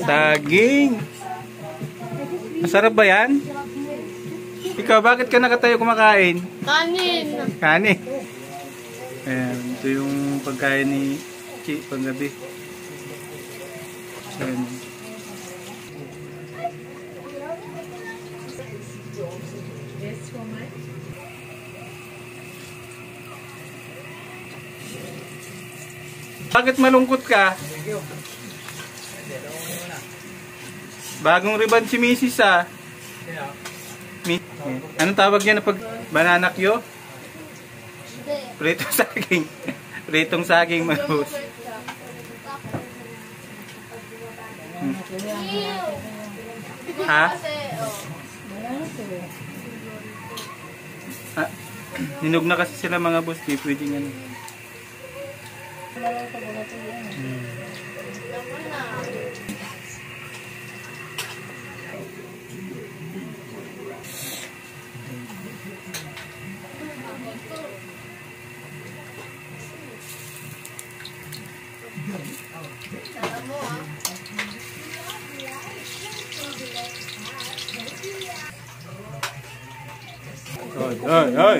Saging. Masarap ba yan? Ikaw, bakit ka nakatayo kumakain? Kanin. Kanin. Ayan, ito yung pagkain ni Chi panggabi. Ayan. Bakit malungkot ka? Bagong ribbon si Mrs. ah. Anong tawag niya na pag banana Q? Pritong saging. Pritong saging manus. Ha? Ah, hinog na kasi sila mga boss, di pwedeng ano.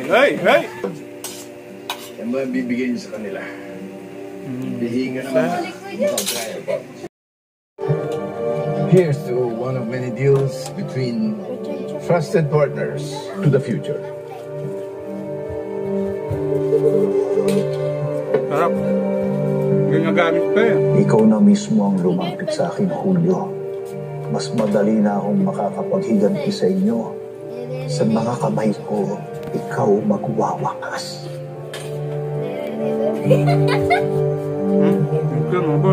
Ay! Yan ba ang bibigay niyo sa kanila? Bihinga naman. Here's to one of many deals between trusted partners to the future. Sarap. Ginagamit pa eh. Ikaw na mismo ang lumapit sa akin, Julio. Mas madali na akong makakapaghiganti sa inyo. Sa mga kamay ko, ikaw magwawakas. Ito mo ba?